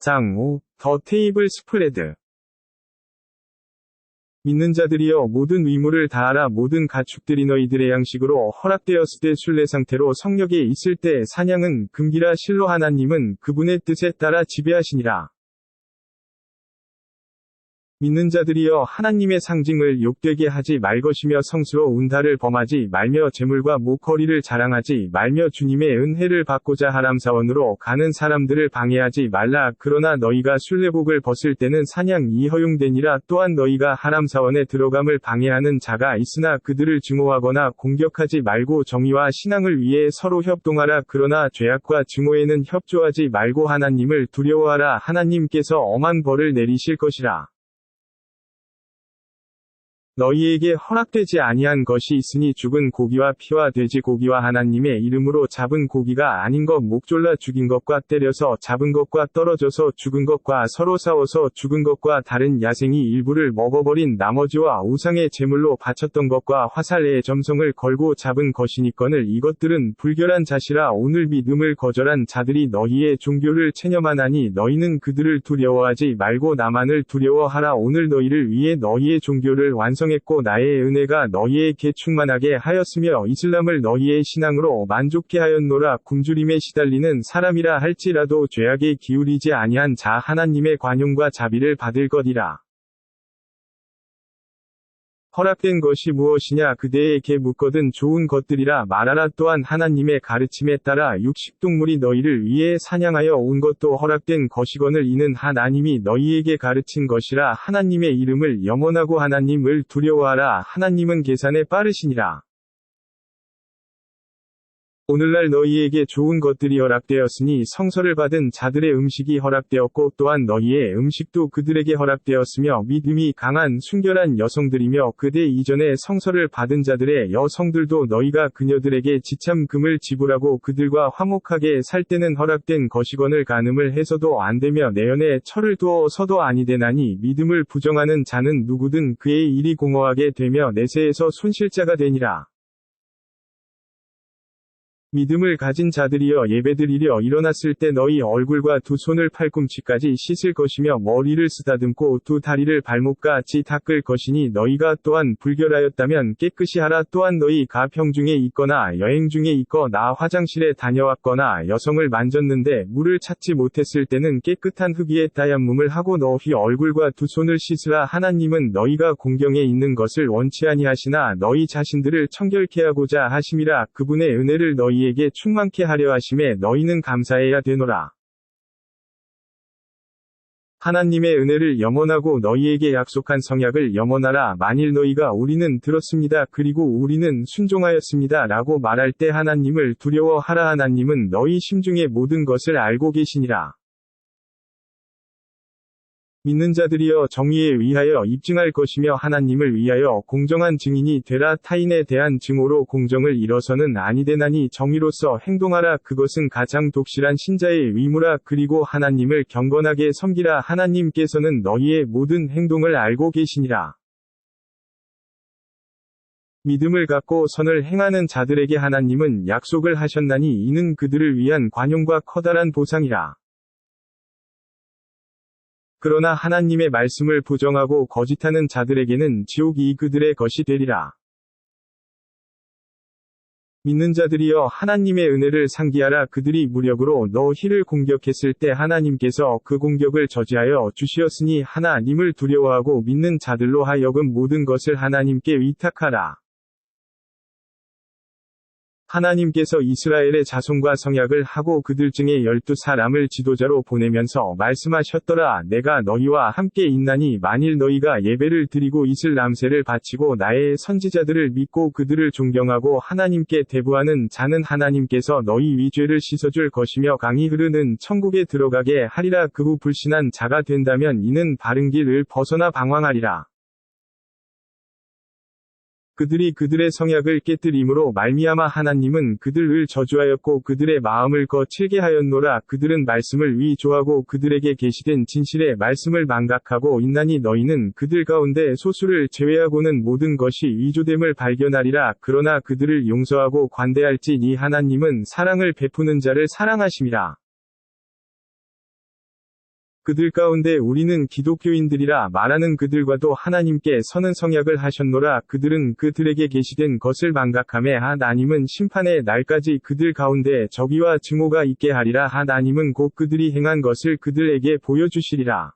장 5. 더 테이블 스프레드. 믿는 자들이여 모든 의무를 다하라. 모든 가축들이 너희들의 양식으로 허락되었을 때 순례 상태로 성역에 있을 때 사냥은 금기라. 실로 하나님은 그분의 뜻에 따라 지배하시니라. 믿는 자들이여 하나님의 상징을 욕되게 하지 말 것이며 성수로 운달을 범하지 말며 재물과 목걸이를 자랑하지 말며 주님의 은혜를 받고자 하람사원으로 가는 사람들을 방해하지 말라. 그러나 너희가 순례복을 벗을 때는 사냥이 허용되니라. 또한 너희가 하람사원에 들어감을 방해하는 자가 있으나 그들을 증오하거나 공격하지 말고 정의와 신앙을 위해 서로 협동하라. 그러나 죄악과 증오에는 협조하지 말고 하나님을 두려워하라. 하나님께서 엄한 벌을 내리실 것이라. 너희에게 허락되지 아니한 것이 있으니 죽은 고기와 피와 돼지 고기와 하나님의 이름으로 잡은 고기가 아닌 것, 목졸라 죽인 것과 때려서 잡은 것과 떨어져서 죽은 것과 서로 싸워서 죽은 것과 다른 야생이 일부를 먹어버린 나머지와 우상의 제물로 바쳤던 것과 화살에 점성을 걸고 잡은 것이니거늘 이것들은 불결한 자시라. 오늘 믿음을 거절한 자들이 너희의 종교를 체념하나니 너희는 그들을 두려워하지 말고 나만을 두려워하라. 오늘 너희를 위해 너희의 종교를 완성했고 나의 은혜가 너희에게 충만하게 하였으며 이슬람을 너희의 신앙으로 만족케 하였노라. 굶주림에 시달리는 사람이라 할지라도 죄악에 기울이지 아니한 자 하나님의 관용과 자비를 받을 것이라. 허락된 것이 무엇이냐? 그대에게 묻거든 좋은 것들이라 말하라. 또한 하나님의 가르침에 따라 육식동물이 너희를 위해 사냥하여 온 것도 허락된 것이거늘 이는 하나님이 너희에게 가르친 것이라. 하나님의 이름을 염원하고 하나님을 두려워하라. 하나님은 계산에 빠르시니라. 오늘날 너희에게 좋은 것들이 허락되었으니 성서를 받은 자들의 음식이 허락되었고 또한 너희의 음식도 그들에게 허락되었으며 믿음이 강한 순결한 여성들이며 그대 이전에 성서를 받은 자들의 여성들도 너희가 그녀들에게 지참금을 지불하고 그들과 화목하게 살 때는 허락된 것이거늘 간음을 해서도 안되며 내연에 철을 두어서도 아니되나니 믿음을 부정하는 자는 누구든 그의 일이 공허하게 되며 내세에서 손실자가 되니라. 믿음을 가진 자들이여 예배드리려 일어났을 때 너희 얼굴과 두 손을 팔꿈치까지 씻을 것이며 머리를 쓰다듬고 두 다리를 발목같이 닦을 것이니 너희가 또한 불결하였다면 깨끗이 하라. 또한 너희 가평 중에 있거나 여행 중에 있거나 화장실에 다녀왔거나 여성을 만졌는데 물을 찾지 못했을 때는 깨끗한 흙 위에 따얏음을 하고 너희 얼굴과 두 손을 씻으라. 하나님은 너희가 공경에 있는 것을 원치 아니하시나 너희 자신들을 청결케 하고자 하심이라. 그분의 은혜를 너희에게 충만케 하려 하심에 너희는 감사해야 되노라. 하나님의 은혜를 염원하고 너희에게 약속한 성약을 염원하라. 만일 너희가 우리는 들었습니다. 그리고 우리는 순종하였습니다. 라고 말할 때 하나님을 두려워하라. 하나님은 너희 심중의 모든 것을 알고 계시니라. 믿는 자들이여 정의에 위하여 입증할 것이며 하나님을 위하여 공정한 증인이 되라. 타인에 대한 증오로 공정을 이뤄서는 아니되나니 정의로서 행동하라. 그것은 가장 독실한 신자의 의무라. 그리고 하나님을 경건하게 섬기라. 하나님께서는 너희의 모든 행동을 알고 계시니라. 믿음을 갖고 선을 행하는 자들에게 하나님은 약속을 하셨나니 이는 그들을 위한 관용과 커다란 보상이라. 그러나 하나님의 말씀을 부정하고 거짓하는 자들에게는 지옥이 그들의 것이 되리라. 믿는 자들이여 하나님의 은혜를 상기하라. 그들이 무력으로 너희를 공격했을 때 하나님께서 그 공격을 저지하여 주시었으니 하나님을 두려워하고 믿는 자들로 하여금 모든 것을 하나님께 위탁하라. 하나님께서 이스라엘의 자손과 성약을 하고 그들 중에 12사람을 지도자로 보내면서 말씀하셨더라. 내가 너희와 함께 있나니 만일 너희가 예배를 드리고 이슬람세를 바치고 나의 선지자들을 믿고 그들을 존경하고 하나님께 대부하는 자는 하나님께서 너희 위죄를 씻어줄 것이며 강이 흐르는 천국에 들어가게 하리라. 그 후 불신한 자가 된다면 이는 바른 길을 벗어나 방황하리라. 그들이 그들의 성약을 깨뜨림으로 말미암아 하나님은 그들을 저주하였고 그들의 마음을 거칠게 하였노라. 그들은 말씀을 위조하고 그들에게 계시된 진실의 말씀을 망각하고 있나니 너희는 그들 가운데 소수를 제외하고는 모든 것이 위조됨을 발견하리라. 그러나 그들을 용서하고 관대할지니 하나님은 사랑을 베푸는 자를 사랑하심이라. 그들 가운데 우리는 기독교인들이라 말하는 그들과도 하나님께 선은 성약을 하셨노라. 그들은 그들에게 계시된 것을 망각하매 하나님은 심판의 날까지 그들 가운데 저비와 증오가 있게 하리라. 하나님은 곧 그들이 행한 것을 그들에게 보여주시리라.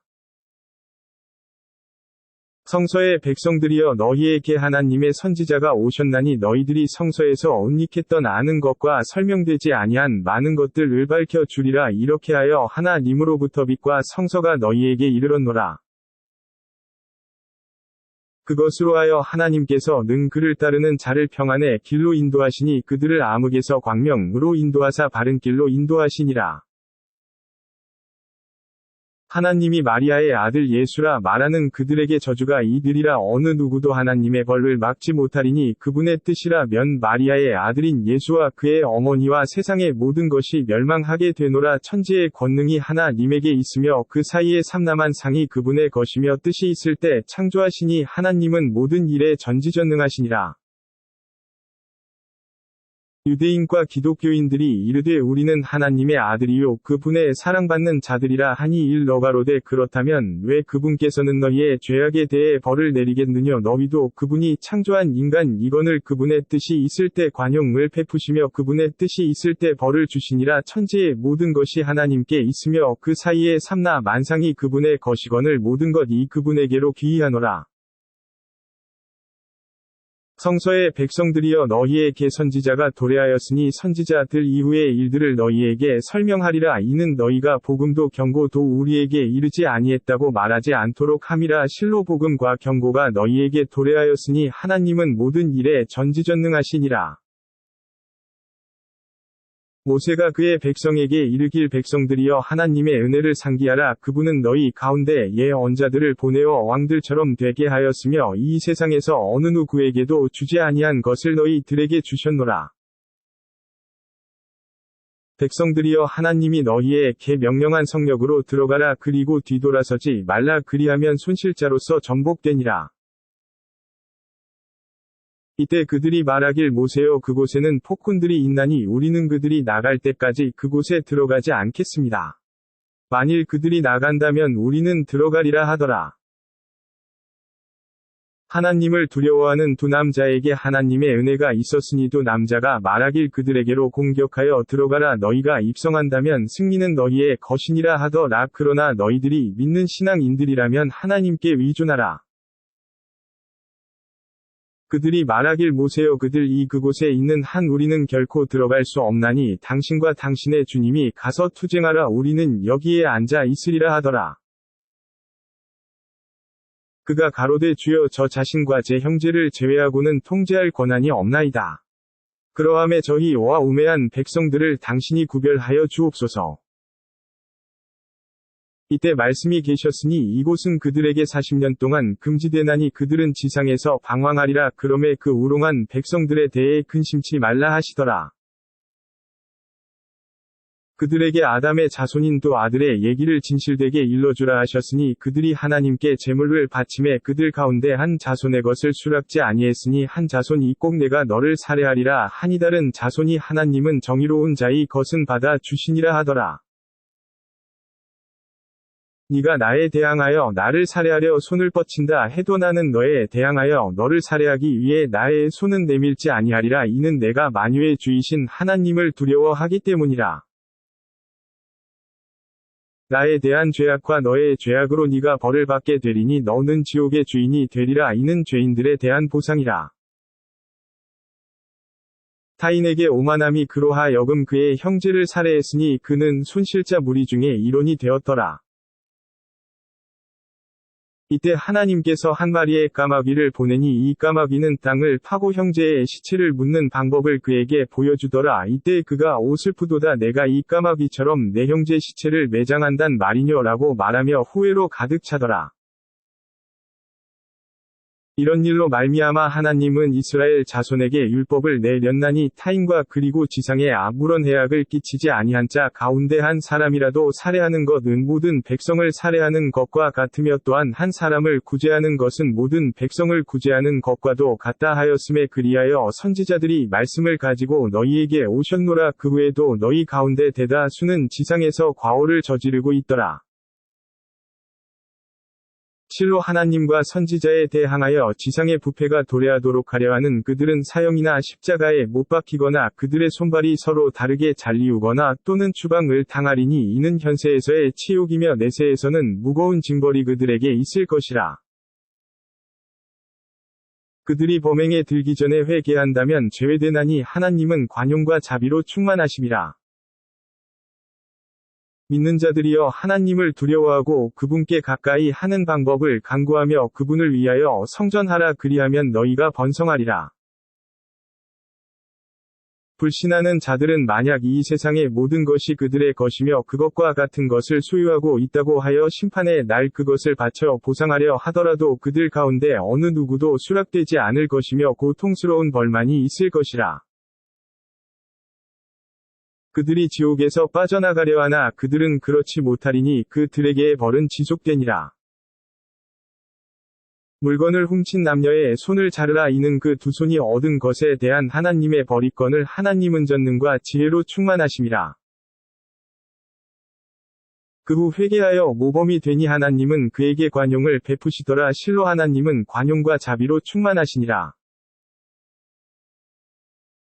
성서의 백성들이여 너희에게 하나님의 선지자가 오셨나니 너희들이 성서에서 언닉했던 아는 것과 설명되지 아니한 많은 것들을 밝혀 주리라. 이렇게 하여 하나님으로부터 빛과 성서가 너희에게 이르렀노라. 그것으로 하여 하나님께서 능 그를 따르는 자를 평안의 길로 인도하시니 그들을 암흑에서 광명으로 인도하사 바른 길로 인도하시니라. 하나님이 마리아의 아들 예수라 말하는 그들에게 저주가 이르리라. 어느 누구도 하나님의 벌을 막지 못하리니 그분의 뜻이라면 마리아의 아들인 예수와 그의 어머니와 세상의 모든 것이 멸망하게 되노라. 천지의 권능이 하나님에게 있으며 그 사이에 삼남한 상이 그분의 것이며 뜻이 있을 때 창조하시니 하나님은 모든 일에 전지전능하시니라. 유대인과 기독교인들이 이르되 우리는 하나님의 아들이요 그분의 사랑받는 자들이라 하니 너가로되 그렇다면 왜 그분께서는 너희의 죄악에 대해 벌을 내리겠느냐. 너희도 그분이 창조한 인간 이건을 그분의 뜻이 있을 때 관용을 베푸시며 그분의 뜻이 있을 때 벌을 주시니라. 천지의 모든 것이 하나님께 있으며 그 사이에 삼나 만상이 그분의 것이거늘 모든 것이 그분에게로 귀의하노라. 성서의 백성들이여 너희에게 선지자가 도래하였으니 선지자들 이후의 일들을 너희에게 설명하리라. 이는 너희가 복음도 경고도 우리에게 이르지 아니했다고 말하지 않도록 함이라. 실로 복음과 경고가 너희에게 도래하였으니 하나님은 모든 일에 전지전능하시니라. 모세가 그의 백성에게 이르길 백성들이여 하나님의 은혜를 상기하라. 그분은 너희 가운데 예언자들을 보내어 왕들처럼 되게 하였으며 이 세상에서 어느 누구에게도 주지 아니한 것을 너희들에게 주셨노라. 백성들이여 하나님이 너희에게 명령한 성역으로 들어가라. 그리고 뒤돌아서지 말라. 그리하면 손실자로서 전복되니라. 이때 그들이 말하길 모세여 그곳에는 폭군들이 있나니 우리는 그들이 나갈 때까지 그곳에 들어가지 않겠습니다. 만일 그들이 나간다면 우리는 들어가리라 하더라. 하나님을 두려워하는 두 남자에게 하나님의 은혜가 있었으니 두 남자가 말하길 그들에게로 공격하여 들어가라. 너희가 입성한다면 승리는 너희의 것이니라 하더라. 그러나 너희들이 믿는 신앙인들이라면 하나님께 의존하라. 그들이 말하길 모세여 그들 그곳에 있는 한 우리는 결코 들어갈 수 없나니 당신과 당신의 주님이 가서 투쟁하라. 우리는 여기에 앉아 있으리라 하더라. 그가 가로되 주여 저 자신과 제 형제를 제외하고는 통제할 권한이 없나이다. 그러함에 저희와 우매한 백성들을 당신이 구별하여 주옵소서. 이때 말씀이 계셨으니 이곳은 그들에게 40년 동안 금지되나니 그들은 지상에서 방황하리라. 그러매 그 우롱한 백성들에 대해 근심치 말라 하시더라. 그들에게 아담의 자손인 두 아들의 얘기를 진실되게 일러주라 하셨으니 그들이 하나님께 제물을 바치매 그들 가운데 한 자손의 것을 수락지 아니했으니 한 자손이 꼭 내가 너를 살해하리라 하니 다른 자손이 하나님은 정의로운 자의 것은 받아 주시니라 하더라. 네가 나에 대항하여 나를 살해하려 손을 뻗친다 해도 나는 너에 대항하여 너를 살해하기 위해 나의 손은 내밀지 아니하리라. 이는 내가 만유의 주이신 하나님을 두려워하기 때문이라. 나에 대한 죄악과 너의 죄악으로 네가 벌을 받게 되리니 너는 지옥의 주인이 되리라. 이는 죄인들에 대한 보상이라. 타인에게 오만함이 그로하여금 그의 형제를 살해했으니 그는 손실자 무리 중에 일원이 되었더라. 이때 하나님께서 한 마리의 까마귀를 보내니 이 까마귀는 땅을 파고 형제의 시체를 묻는 방법을 그에게 보여주더라. 이때 그가 오 슬프도다 내가 이 까마귀처럼 내 형제 시체를 매장한단 말이뇨라고 말하며 후회로 가득 차더라. 이런 일로 말미암아 하나님은 이스라엘 자손에게 율법을 내렸나니 타인과 그리고 지상에 아무런 해악을 끼치지 아니한 자 가운데 한 사람이라도 살해하는 것은 모든 백성을 살해하는 것과 같으며 또한 한 사람을 구제하는 것은 모든 백성을 구제하는 것과도 같다 하였음에 그리하여 선지자들이 말씀을 가지고 너희에게 오셨노라. 그 외에도 너희 가운데 대다수는 지상에서 과오를 저지르고 있더라. 실로 하나님과 선지자에 대항하여 지상의 부패가 도래하도록 하려 하는 그들은 사형이나 십자가에 못 박히거나 그들의 손발이 서로 다르게 잘리우거나 또는 추방을 당하리니 이는 현세에서의 치욕이며 내세에서는 무거운 징벌이 그들에게 있을 것이라. 그들이 범행에 들기 전에 회개한다면 죄되나니 하나님은 관용과 자비로 충만하심이라. 믿는 자들이여 하나님을 두려워하고 그분께 가까이 하는 방법을 간구하며 그분을 위하여 성전하라 그리하면 너희가 번성하리라. 불신하는 자들은 만약 이 세상의 모든 것이 그들의 것이며 그것과 같은 것을 소유하고 있다고 하여 심판의 날 그것을 바쳐 보상하려 하더라도 그들 가운데 어느 누구도 수락되지 않을 것이며 고통스러운 벌만이 있을 것이라. 그들이 지옥에서 빠져나가려 하나 그들은 그렇지 못하리니 그들에게의 벌은 지속되니라. 물건을 훔친 남녀의 손을 자르라 이는 그 두 손이 얻은 것에 대한 하나님의 벌이건을 하나님은 전능과 지혜로 충만하심이라. 그 후 회개하여 모범이 되니 하나님은 그에게 관용을 베푸시더라. 실로 하나님은 관용과 자비로 충만하시니라.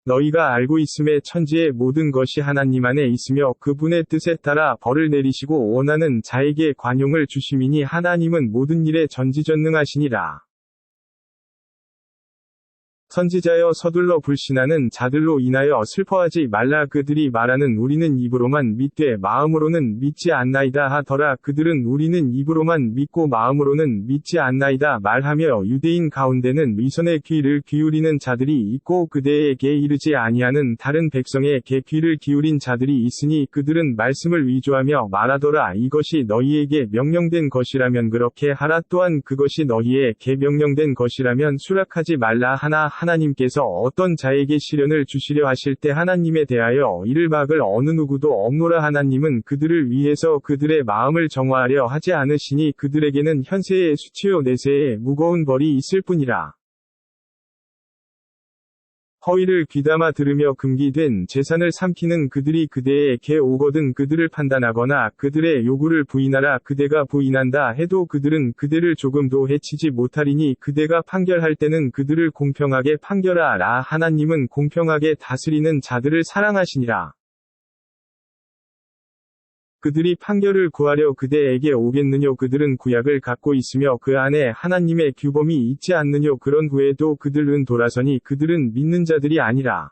너희가 알고 있음에 천지의 모든 것이 하나님 안에 있으며 그분의 뜻에 따라 벌을 내리시고 원하는 자에게 관용을 주심이니 하나님은 모든 일에 전지전능하시니라. 선지자여 서둘러 불신하는 자들로 인하여 슬퍼하지 말라. 그들이 말하는 우리는 입으로만 믿되 마음으로는 믿지 않나이다 하더라. 그들은 우리는 입으로만 믿고 마음으로는 믿지 않나이다 말하며 유대인 가운데는 위선의 귀를 기울이는 자들이 있고 그대에게 이르지 아니하는 다른 백성에게 귀를 기울인 자들이 있으니 그들은 말씀을 위조하며 말하더라. 이것이 너희에게 명령된 것이라면 그렇게 하라. 또한 그것이 너희에게 명령된 것이라면 수락하지 말라 하나 하나님께서 어떤 자에게 시련을 주시려 하실 때 하나님에 대하여 이를 막을 어느 누구도 없노라. 하나님은 그들을 위해서 그들의 마음을 정화하려 하지 않으시니 그들에게는 현세의 수치요 내세의 무거운 벌이 있을 뿐이라. 허위를 귀담아 들으며 금기된 재산을 삼키는 그들이 그대에게 오거든 그들을 판단하거나 그들의 요구를 부인하라. 그대가 부인한다 해도 그들은 그대를 조금도 해치지 못하리니 그대가 판결할 때는 그들을 공평하게 판결하라. 하나님은 공평하게 다스리는 자들을 사랑하시니라. 그들이 판결을 구하려 그대에게 오겠느뇨. 그들은 구약을 갖고 있으며 그 안에 하나님의 규범이 있지 않느뇨. 그런 후에도 그들은 돌아서니 그들은 믿는 자들이 아니라.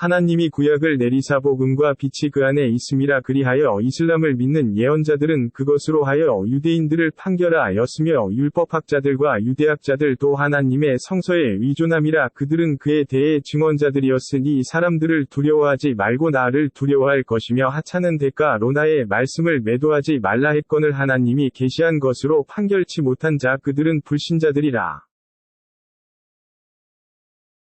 하나님이 구약을 내리사 복음과 빛이 그 안에 있음이라. 그리하여 이슬람을 믿는 예언자들은 그것으로 하여 유대인들을 판결하였으며 율법학자들과 유대학자들도 하나님의 성서에 위존함이라. 그들은 그에 대해 증언자들이었으니 사람들을 두려워하지 말고 나를 두려워할 것이며 하찮은 대가로 나의 말씀을 매도하지 말라 했거늘 하나님이 계시한 것으로 판결치 못한 자 그들은 불신자들이라.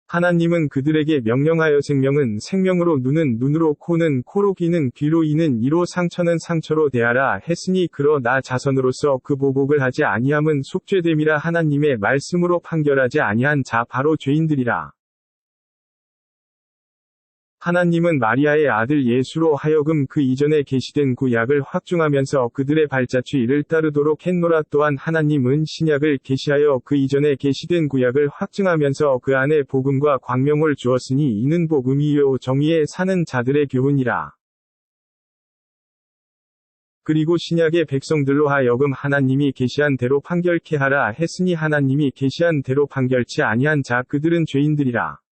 하나님은 그들에게 명령하여 생명은 생명으로 눈은 눈으로 코는 코로 귀는 귀로 이는 이로 상처는 상처로 대하라 했으니 그러나 자선으로서 그 보복을 하지 아니함은 속죄됨이라. 하나님의 말씀으로 판결하지 아니한 자 바로 죄인들이라. 하나님은 마리아의 아들 예수로 하여금 그 이전에 계시된 구약을 확증하면서 그들의 발자취를 따르도록 했노라. 또한 하나님은 신약을 계시하여 그 이전에 계시된 구약을 확증하면서 그 안에 복음과 광명을 주었으니 이는 복음이요 정의에 사는 자들의 교훈이라. 그리고 신약의 백성들로 하여금 하나님이 계시한 대로 판결케 하라 했으니 하나님이 계시한 대로 판결치 아니한 자 그들은 죄인들이라.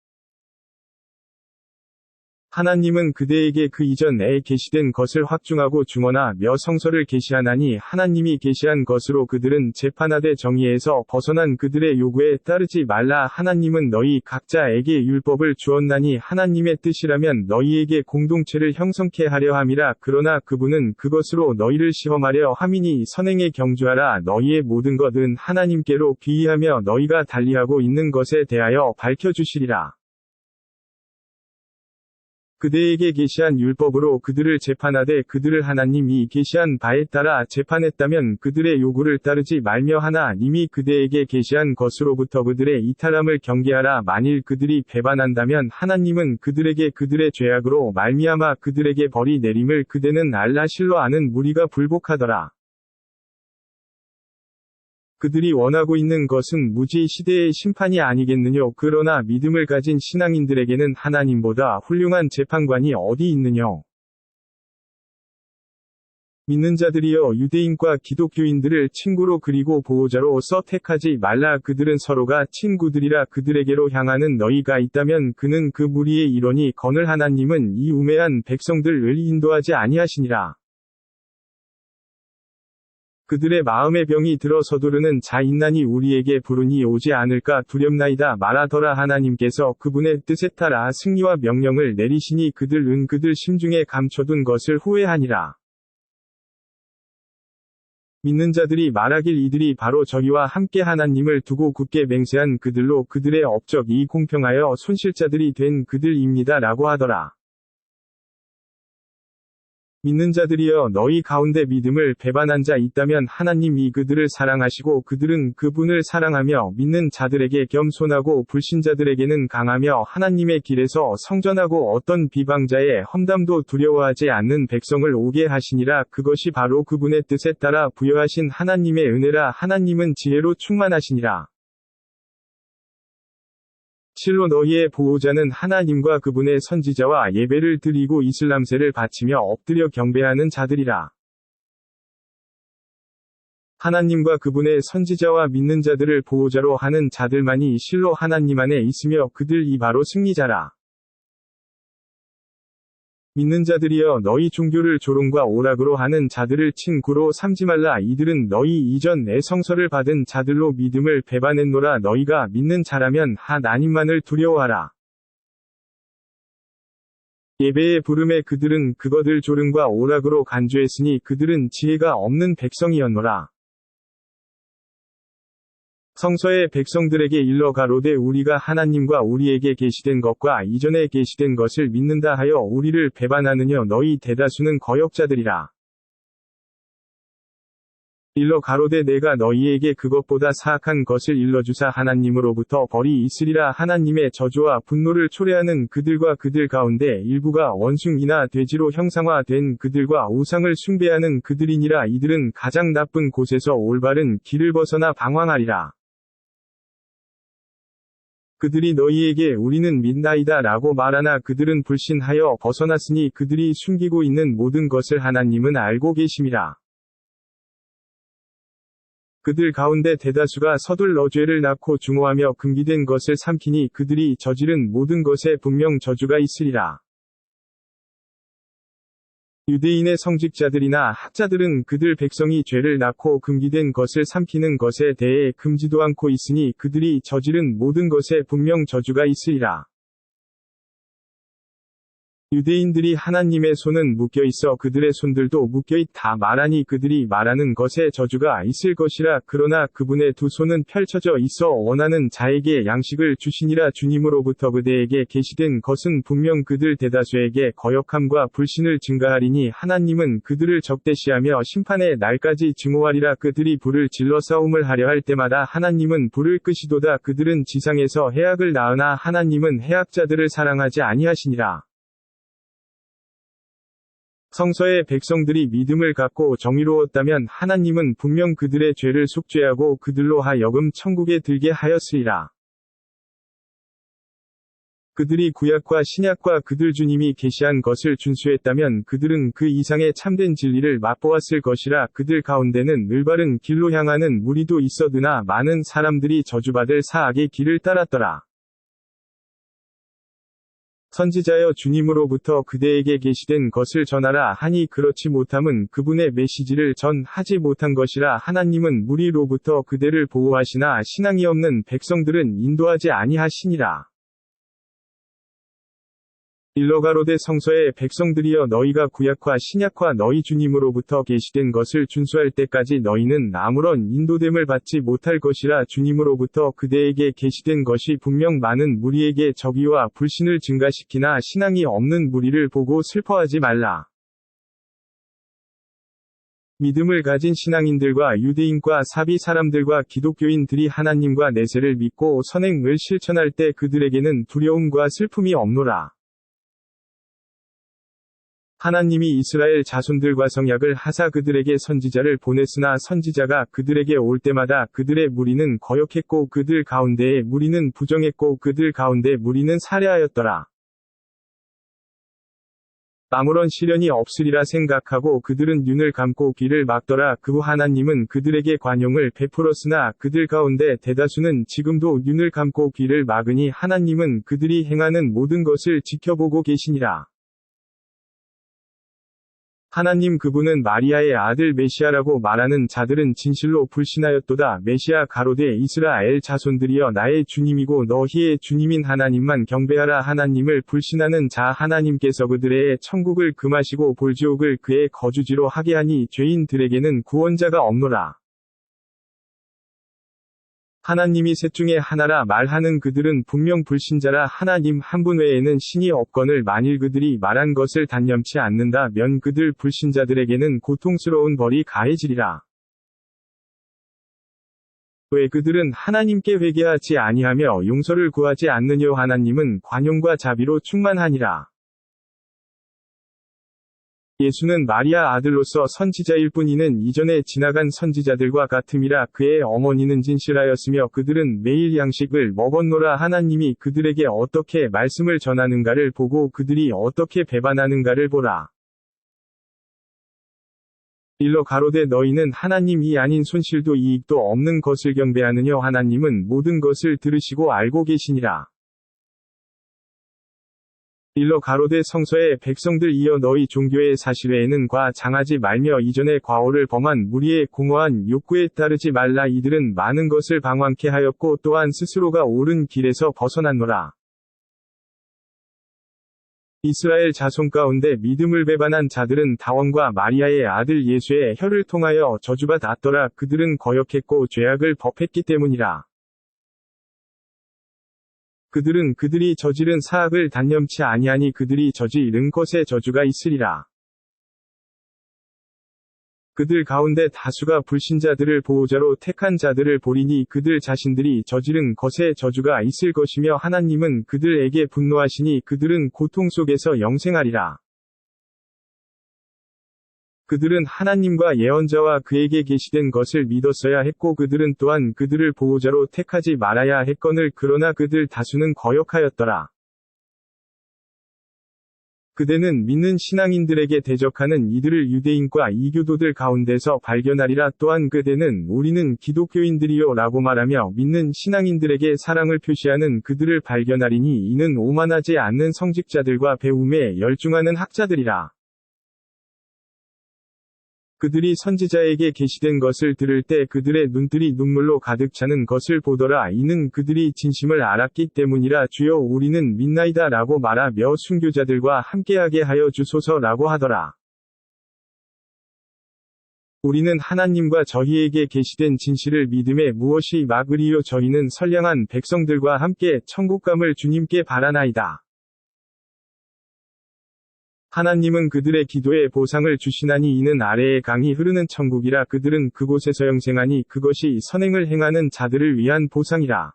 하나님은 그대에게 그 이전에 계시된 것을 확증하고 증언하며 성서를 계시하나니 하나님이 계시한 것으로 그들은 재판하되 정의에서 벗어난 그들의 요구에 따르지 말라. 하나님은 너희 각자에게 율법을 주었나니 하나님의 뜻이라면 너희에게 공동체를 형성케 하려 함이라. 그러나 그분은 그것으로 너희를 시험하려 함이니 선행에 경주하라. 너희의 모든 것은 하나님께로 귀의하며 너희가 달리하고 있는 것에 대하여 밝혀주시리라. 그대에게 계시한 율법으로 그들을 재판하되 그들을 하나님이 계시한 바에 따라 재판했다면 그들의 요구를 따르지 말며 하나님이 그대에게 계시한 것으로부터 그들의 이탈함을 경계하라. 만일 그들이 배반한다면 하나님은 그들에게 그들의 죄악으로 말미암아 그들에게 벌이 내림을 그대는 알라. 실로 아는 무리가 불복하더라. 그들이 원하고 있는 것은 무지 시대의 심판이 아니겠느뇨. 그러나 믿음을 가진 신앙인들에게는 하나님보다 훌륭한 재판관이 어디 있느뇨. 믿는 자들이여 유대인과 기독교인들을 친구로 그리고 보호자로 택하지 말라. 그들은 서로가 친구들이라. 그들에게로 향하는 너희가 있다면 그는 그 무리의 일원이 거늘 하나님은 이 우매한 백성들을 인도하지 아니하시니라. 그들의 마음의 병이 들어 서두르는 자 있나니 우리에게 부르니 오지 않을까 두렵나이다 말하더라. 하나님께서 그분의 뜻에 따라 승리와 명령을 내리시니 그들은 그들 심중에 감춰둔 것을 후회하니라. 믿는 자들이 말하길 이들이 바로 저희와 함께 하나님을 두고 굳게 맹세한 그들로 그들의 업적이 공평하여 손실자들이 된 그들입니다 라고 하더라. 믿는 자들이여 너희 가운데 믿음을 배반한 자 있다면 하나님이 그들을 사랑하시고 그들은 그분을 사랑하며 믿는 자들에게 겸손하고 불신자들에게는 강하며 하나님의 길에서 성전하고 어떤 비방자의 험담도 두려워하지 않는 백성을 오게 하시니라. 그것이 바로 그분의 뜻에 따라 부여하신 하나님의 은혜라. 하나님은 지혜로 충만하시니라. 실로 너희의 보호자는 하나님과 그분의 선지자와 예배를 드리고 이슬람세를 바치며 엎드려 경배하는 자들이라. 하나님과 그분의 선지자와 믿는 자들을 보호자로 하는 자들만이 실로 하나님 안에 있으며 그들이 바로 승리자라. 믿는 자들이여 너희 종교를 조롱과 오락으로 하는 자들을 친구로 삼지 말라. 이들은 너희 이전에 성서를 받은 자들로 믿음을 배반했노라. 너희가 믿는 자라면 하나님만을 두려워하라. 예배의 부름에 그들은 그것을 조롱과 오락으로 간주했으니 그들은 지혜가 없는 백성이었노라. 성서의 백성들에게 일러 가로되 우리가 하나님과 우리에게 계시된 것과 이전에 계시된 것을 믿는다 하여 우리를 배반하느냐. 너희 대다수는 거역자들이라. 일러 가로되 내가 너희에게 그것보다 사악한 것을 일러주사 하나님으로부터 벌이 있으리라. 하나님의 저주와 분노를 초래하는 그들과 그들 가운데 일부가 원숭이나 돼지로 형상화된 그들과 우상을 숭배하는 그들이니라. 이들은 가장 나쁜 곳에서 올바른 길을 벗어나 방황하리라. 그들이 너희에게 우리는 믿나이다 라고 말하나 그들은 불신하여 벗어났으니 그들이 숨기고 있는 모든 것을 하나님은 알고 계심이라. 그들 가운데 대다수가 서둘러 죄를 낳고 중호하며 금기된 것을 삼키니 그들이 저지른 모든 것에 분명 저주가 있으리라. 유대인의 성직자들이나 학자들은 그들 백성이 죄를 낳고 금기된 것을 삼키는 것에 대해 금지도 않고 있으니 그들이 저지른 모든 것에 분명 저주가 있으리라. 유대인들이 하나님의 손은 묶여있어 그들의 손들도 묶여있다 말하니 그들이 말하는 것에 저주가 있을 것이라. 그러나 그분의 두 손은 펼쳐져 있어 원하는 자에게 양식을 주시니라. 주님으로부터 그대에게 계시된 것은 분명 그들 대다수에게 거역함과 불신을 증가하리니 하나님은 그들을 적대시하며 심판의 날까지 증오하리라. 그들이 불을 질러 싸움을 하려 할 때마다 하나님은 불을 끄시도다. 그들은 지상에서 해악을 낳으나 하나님은 해악자들을 사랑하지 아니하시니라. 성서의 백성들이 믿음을 갖고 정의로웠다면 하나님은 분명 그들의 죄를 속죄하고 그들로 하여금 천국에 들게 하였으리라. 그들이 구약과 신약과 그들 주님이 계시한 것을 준수했다면 그들은 그 이상의 참된 진리를 맛보았을 것이라. 그들 가운데는 올바른 길로 향하는 무리도 있었으나 많은 사람들이 저주받을 사악의 길을 따랐더라. 선지자여 주님으로부터 그대에게 계시된 것을 전하라 하니 그렇지 못함은 그분의 메시지를 전하지 못한 것이라. 하나님은 무리로부터 그대를 보호하시나 신앙이 없는 백성들은 인도하지 아니하시니라. 일러 가로되 성서의 백성들이여 너희가 구약과 신약과 너희 주님으로부터 계시된 것을 준수할 때까지 너희는 아무런 인도됨을 받지 못할 것이라. 주님으로부터 그대에게 계시된 것이 분명 많은 무리에게 적의와 불신을 증가시키나 신앙이 없는 무리를 보고 슬퍼하지 말라. 믿음을 가진 신앙인들과 유대인과 사비 사람들과 기독교인들이 하나님과 내세를 믿고 선행을 실천할 때 그들에게는 두려움과 슬픔이 없노라. 하나님이 이스라엘 자손들과 성약을 하사 그들에게 선지자를 보냈으나 선지자가 그들에게 올 때마다 그들의 무리는 거역했고 그들 가운데에 무리는 부정했고 그들 가운데 무리는 살해하였더라. 아무런 시련이 없으리라 생각하고 그들은 눈을 감고 귀를 막더라. 그 후 하나님은 그들에게 관용을 베풀었으나 그들 가운데 대다수는 지금도 눈을 감고 귀를 막으니 하나님은 그들이 행하는 모든 것을 지켜보고 계시니라. 하나님 그분은 마리아의 아들 메시아라고 말하는 자들은 진실로 불신하였도다. 메시아 가로되 이스라엘 자손들이여 나의 주님이고 너희의 주님인 하나님만 경배하라. 하나님을 불신하는 자 하나님께서 그들의 천국을 금하시고 볼지옥을 그의 거주지로 하게 하니 죄인들에게는 구원자가 없노라. 하나님이 셋 중에 하나라 말하는 그들은 분명 불신자라. 하나님 한 분 외에는 신이 없거늘 만일 그들이 말한 것을 단념치 않는다면 그들 불신자들에게는 고통스러운 벌이 가해지리라. 왜 그들은 하나님께 회개하지 아니하며 용서를 구하지 않느뇨. 하나님은 관용과 자비로 충만하니라. 예수는 마리아 아들로서 선지자일 뿐이는 이전에 지나간 선지자들과 같음이라. 그의 어머니는 진실하였으며 그들은 매일 양식을 먹었노라. 하나님이 그들에게 어떻게 말씀을 전하는가를 보고 그들이 어떻게 배반하는가를 보라. 일러 가로되 너희는 하나님이 아닌 손실도 이익도 없는 것을 경배하느뇨. 하나님은 모든 것을 들으시고 알고 계시니라. 일러 가로되 성서의 백성들이여 너희 종교의 사실외에는 과장하지 말며 이전에 과오를 범한 무리의 공허한 욕구에 따르지 말라. 이들은 많은 것을 방황케 하였고 또한 스스로가 옳은 길에서 벗어났노라. 이스라엘 자손 가운데 믿음을 배반한 자들은 다원과 마리아의 아들 예수의 혀를 통하여 저주받았더라. 그들은 거역했고 죄악을 범했기 때문이라. 그들은 그들이 저지른 사악을 단념치 아니하니 그들이 저지른 것에 저주가 있으리라. 그들 가운데 다수가 불신자들을 보호자로 택한 자들을 보리니 그들 자신들이 저지른 것에 저주가 있을 것이며 하나님은 그들에게 분노하시니 그들은 고통 속에서 영생하리라. 그들은 하나님과 예언자와 그에게 계시된 것을 믿었어야 했고 그들은 또한 그들을 보호자로 택하지 말아야 했거늘 그러나 그들 다수는 거역하였더라. 그대는 믿는 신앙인들에게 대적하는 이들을 유대인과 이교도들 가운데서 발견하리라. 또한 그대는 우리는 기독교인들이요 라고 말하며 믿는 신앙인들에게 사랑을 표시하는 그들을 발견하리니 이는 오만하지 않는 성직자들과 배움에 열중하는 학자들이라. 그들이 선지자에게 계시된 것을 들을 때 그들의 눈들이 눈물로 가득 차는 것을 보더라. 이는 그들이 진심을 알았기 때문이라. 주여 우리는 믿나이다 라고 말하며 순교자들과 함께하게 하여 주소서 라고 하더라. 우리는 하나님과 저희에게 계시된 진실을 믿음에 무엇이 막으리요. 저희는 선량한 백성들과 함께 천국감을 주님께 바라나이다. 하나님은 그들의 기도에 보상을 주시나니 이는 아래에 강이 흐르는 천국이라. 그들은 그곳에서 영생하니 그것이 선행을 행하는 자들을 위한 보상이라.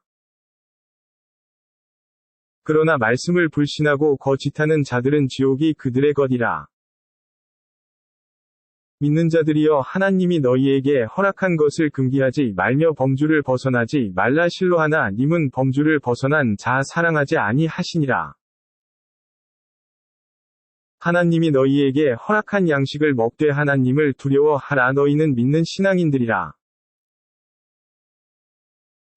그러나 말씀을 불신하고 거짓하는 자들은 지옥이 그들의 것이라. 믿는 자들이여 하나님이 너희에게 허락한 것을 금기하지 말며 범주를 벗어나지 말라. 실로 하나님은 범주를 벗어난 자 사랑하지 아니하시니라. 하나님이 너희에게 허락한 양식을 먹되 하나님을 두려워하라. 너희는 믿는 신앙인들이라.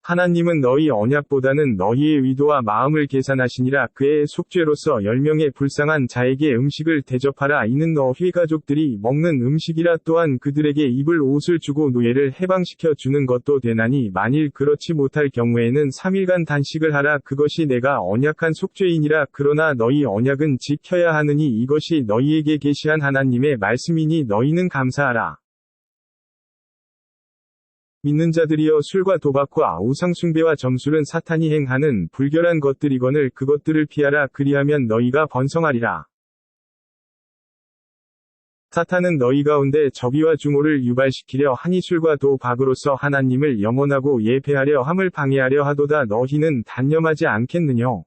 하나님은 너희 언약보다는 너희의 의도와 마음을 계산하시니라. 그의 속죄로서 10명의 불쌍한 자에게 음식을 대접하라. 이는 너희 가족들이 먹는 음식이라. 또한 그들에게 입을 옷을 주고 노예를 해방시켜 주는 것도 되나니 만일 그렇지 못할 경우에는 3일간 단식을 하라. 그것이 내가 언약한 속죄이니라. 그러나 너희 언약은 지켜야 하느니 이것이 너희에게 계시한 하나님의 말씀이니 너희는 감사하라. 믿는 자들이여 술과 도박과 우상숭배와 점술은 사탄이 행하는 불결한 것들이거늘 그것들을 피하라. 그리하면 너희가 번성하리라. 사탄은 너희 가운데 저비와 중오를 유발시키려 하니 술과 도박으로서 하나님을 영원하고 예배하려 함을 방해하려 하도다. 너희는 단념하지 않겠느뇨.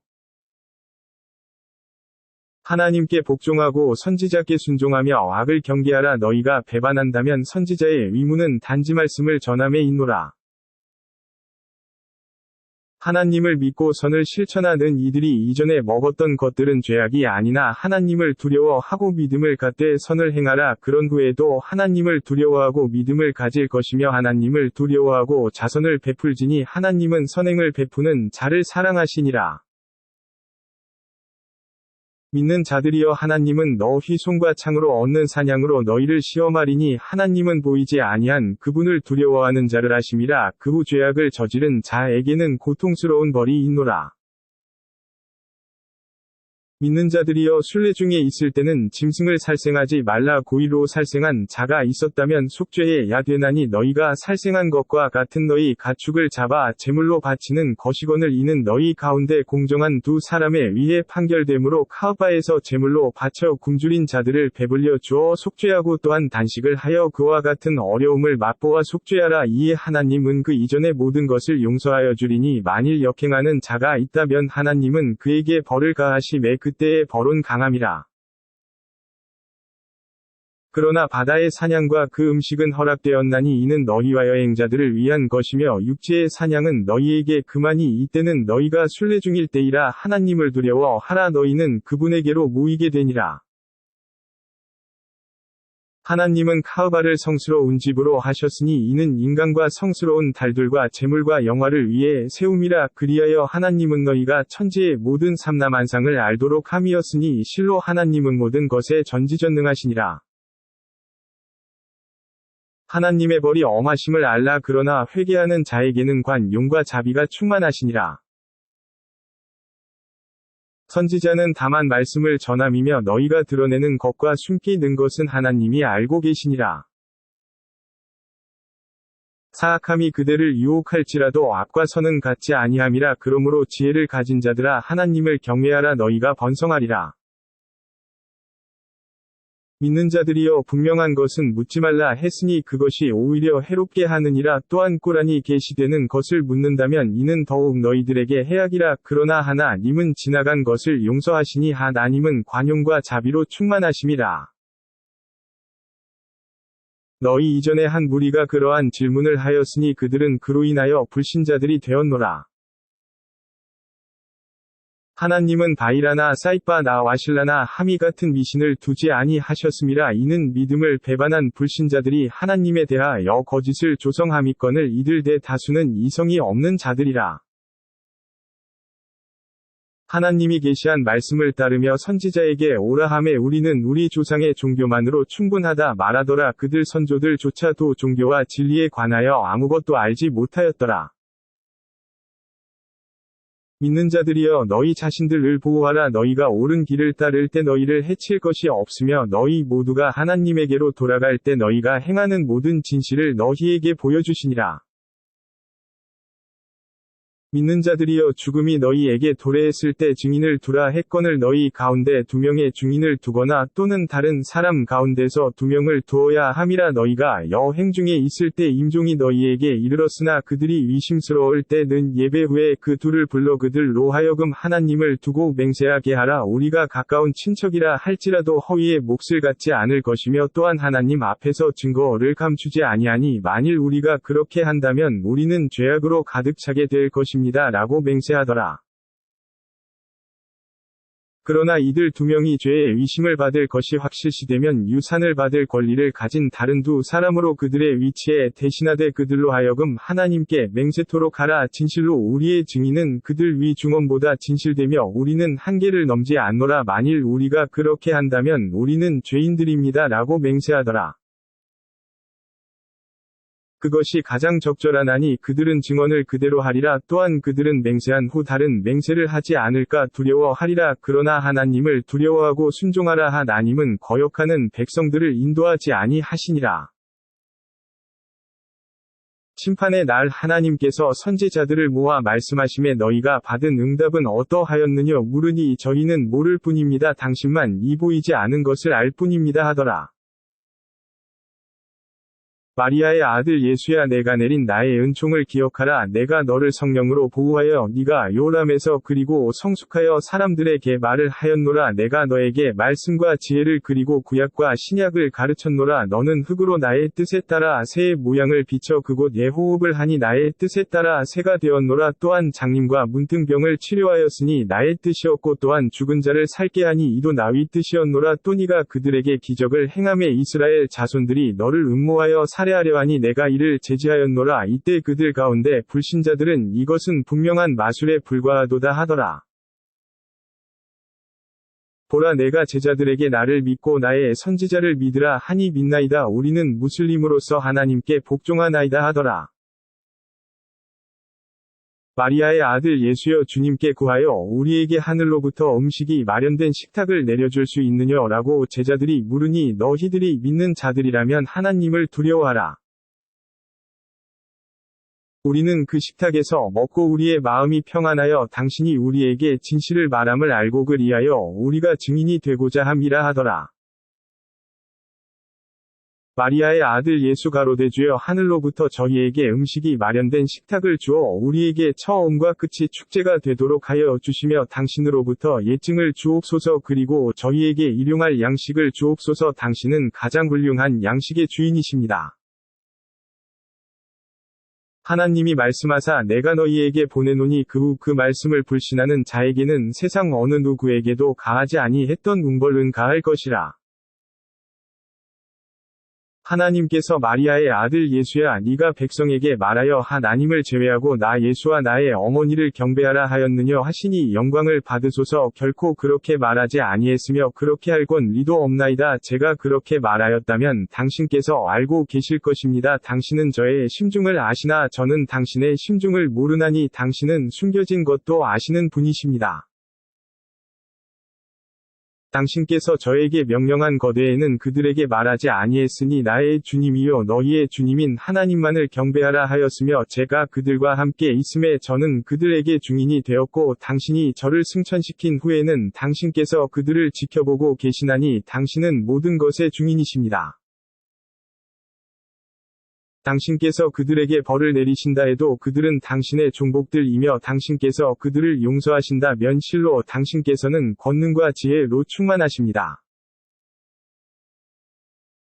하나님께 복종하고 선지자께 순종하며 악을 경계하라. 너희가 배반한다면 선지자의 의무는 단지 말씀을 전함에 있노라. 하나님을 믿고 선을 실천하는 이들이 이전에 먹었던 것들은 죄악이 아니나 하나님을 두려워하고 믿음을 갖되 선을 행하라. 그런 후에도 하나님을 두려워하고 믿음을 가질 것이며 하나님을 두려워하고 자선을 베풀지니 하나님은 선행을 베푸는 자를 사랑하시니라. 믿는 자들이여, 하나님은 너희 손과 창으로 얻는 사냥으로 너희를 시험하리니 하나님은 보이지 아니한 그분을 두려워하는 자를 하심이라. 그 후 죄악을 저지른 자에게는 고통스러운 벌이 있노라. 믿는 자들이여, 순례 중에 있을 때는 짐승을 살생하지 말라. 고의로 살생한 자가 있었다면 속죄해야 되나니 너희가 살생한 것과 같은 너희 가축을 잡아 제물로 바치는 것이거늘 이는 너희 가운데 공정한 두 사람에 의해 판결됨으로 카바에서 제물로 바쳐 굶주린 자들을 배불려 주어 속죄하고 또한 단식을 하여 그와 같은 어려움을 맛보아 속죄하라. 이에 하나님은 그 이전의 모든 것을 용서하여 주리니 만일 역행하는 자가 있다면 하나님은 그에게 벌을 가하시매 그때의 벌은 강함이라. 그러나 바다의 사냥과 그 음식은 허락되었나니 이는 너희와 여행자들을 위한 것이며 육지의 사냥은 너희에게 그만이 이때는 너희가 순례 중일 때이라. 하나님을 두려워하라. 너희는 그분에게로 모이게 되니라. 하나님은 카바를 성스러운 집으로 하셨으니 이는 인간과 성스러운 달들과 재물과 영화를 위해 세움이라. 그리하여 하나님은 너희가 천지의 모든 삼라만상을 알도록 함이었으니 실로 하나님은 모든 것에 전지전능하시니라. 하나님의 벌이 엄하심을 알라. 그러나 회개하는 자에게는 관용과 자비가 충만하시니라. 선지자는 다만 말씀을 전함이며 너희가 드러내는 것과 숨기 는 것은 하나님이 알고 계시니라. 사악함이 그대를 유혹할지라도 악과 선은 같지 아니함이라. 그러므로 지혜를 가진 자들아, 하나님을 경외하라. 너희가 번성하리라. 믿는 자들이여, 분명한 것은 묻지 말라 했으니 그것이 오히려 해롭게 하느니라. 또한 꾸란이 계시되는 것을 묻는다면 이는 더욱 너희들에게 해악이라. 그러나 하나님은 지나간 것을 용서하시니 하나님은 관용과 자비로 충만하심이라. 너희 이전에 한 무리가 그러한 질문을 하였으니 그들은 그로 인하여 불신자들이 되었노라. 하나님은 바이라나 사이바나 와실라나 하미 같은 미신을 두지 아니하셨음이라. 이는 믿음을 배반한 불신자들이 하나님에 대하여 거짓을 조성함이거늘 이들 대다수는 이성이 없는 자들이라. 하나님이 계시한 말씀을 따르며 선지자에게 오라 하매 우리는 우리 조상의 종교만으로 충분하다 말하더라. 그들 선조들조차도 종교와 진리에 관하여 아무것도 알지 못하였더라. 믿는 자들이여, 너희 자신들을 보호하라. 너희가 옳은 길을 따를 때 너희를 해칠 것이 없으며 너희 모두가 하나님에게로 돌아갈 때 너희가 행하는 모든 진실을 너희에게 보여주시니라. 믿는 자들이여, 죽음이 너희에게 도래했을 때 증인을 두라 했거늘 너희 가운데 2명의 증인을 두거나 또는 다른 사람 가운데서 2명을 두어야 함이라. 너희가 여행 중에 있을 때 임종이 너희에게 이르렀으나 그들이 의심스러울 때는 예배 후에 그 둘을 불러 그들로 하여금 하나님을 두고 맹세하게 하라. 우리가 가까운 친척이라 할지라도 허위의 몫을 갖지 않을 것이며 또한 하나님 앞에서 증거를 감추지 아니하니 만일 우리가 그렇게 한다면 우리는 죄악으로 가득 차게 될 것입니다. 라고 맹세하더라. 그러나 이들 2명이 죄의 의심을 받을 것이 확실시되면 유산을 받을 권리를 가진 다른 2사람으로 그들의 위치에 대신하되 그들로 하여금 하나님께 맹세토록 하라. 진실로 우리의 증인은 그들 위 중원보다 진실되며 우리는 한계를 넘지 않노라. 만일 우리가 그렇게 한다면 우리는 죄인들입니다. 라고 맹세하더라. 그것이 가장 적절하나니 그들은 증언을 그대로 하리라. 또한 그들은 맹세한 후 다른 맹세를 하지 않을까 두려워하리라. 그러나 하나님을 두려워하고 순종하라. 하나님은 거역하는 백성들을 인도하지 아니하시니라. 심판의 날 하나님께서 선지자들을 모아 말씀하심에 너희가 받은 응답은 어떠하였느냐 물으니 저희는 모를 뿐입니다. 당신만 이 보이지 않은 것을 알 뿐입니다 하더라. 마리아의 아들 예수야, 내가 내린 나의 은총을 기억하라. 내가 너를 성령으로 보호하여 네가 요람에서 그리고 성숙하여 사람들에게 말을 하였노라. 내가 너에게 말씀과 지혜를 그리고 구약과 신약을 가르쳤노라. 너는 흙으로 나의 뜻에 따라 새의 모양을 비춰 그곳 예호흡을 하니 나의 뜻에 따라 새가 되었노라. 또한 장님과 문둥병을 치료하였으니 나의 뜻이었고, 또한 죽은 자를 살게 하니 이도 나의 뜻이었노라. 또 네가 그들에게 기적을 행함에 이스라엘 자손들이 너를 음모하여 살해하려 하니 내가 이를 제지하였노라. 이때 그들 가운데 불신자들은 이것은 분명한 마술에 불과하도다 하더라. 보라, 내가 제자들에게 나를 믿고 나의 선지자를 믿으라 하니 믿나이다. 우리는 무슬림으로서 하나님께 복종하나이다 하더라. 마리아의 아들 예수여, 주님께 구하여 우리에게 하늘로부터 음식이 마련된 식탁을 내려줄 수 있느냐 라고 제자들이 물으니, 너희들이 믿는 자들이라면 하나님을 두려워하라. 우리는 그 식탁에서 먹고 우리의 마음이 평안하여 당신이 우리에게 진실을 말함을 알고 그리하여 우리가 증인이 되고자 함이라 하더라. 마리아의 아들 예수 가로되, 주여, 하늘로부터 저희에게 음식이 마련된 식탁을 주어 우리에게 처음과 끝이 축제가 되도록 하여 주시며 당신으로부터 예증을 주옵소서. 그리고 저희에게 일용할 양식을 주옵소서. 당신은 가장 훌륭한 양식의 주인이십니다. 하나님이 말씀하사 내가 너희에게 보내노니 그 후 그 말씀을 불신하는 자에게는 세상 어느 누구에게도 가하지 아니했던 웅벌은 가할 것이라. 하나님께서 마리아의 아들 예수야, 네가 백성에게 말하여 하나님을 제외하고 나 예수와 나의 어머니를 경배하라 하였느냐 하시니 영광을 받으소서. 결코 그렇게 말하지 아니했으며 그렇게 할 권리도 없나이다. 제가 그렇게 말하였다면 당신께서 알고 계실 것입니다. 당신은 저의 심중을 아시나 저는 당신의 심중을 모르나니 당신은 숨겨진 것도 아시는 분이십니다. 당신께서 저에게 명령한 거대에는 그들에게 말하지 아니했으니 나의 주님이요 너희의 주님인 하나님만을 경배하라 하였으며, 제가 그들과 함께 있음에 저는 그들에게 증인이 되었고, 당신이 저를 승천시킨 후에는 당신께서 그들을 지켜보고 계시나니 당신은 모든 것의 증인이십니다. 당신께서 그들에게 벌을 내리신다 해도 그들은 당신의 종복들이며 당신께서 그들을 용서하신다면 실로 당신께서는 권능과 지혜로 충만하십니다.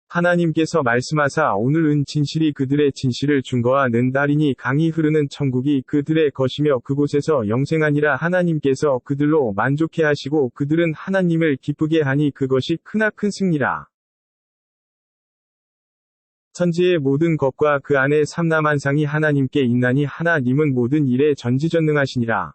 하나님께서 말씀하사 오늘은 진실이 그들의 진실을 증거하는 날이니 강이 흐르는 천국이 그들의 것이며 그곳에서 영생하니라. 하나님께서 그들로 만족해 하시고 그들은 하나님을 기쁘게 하니 그것이 크나큰 승리라. 천지의 모든 것과 그 안에 삼라만상이 하나님께 있나니 하나님은 모든 일에 전지전능하시니라.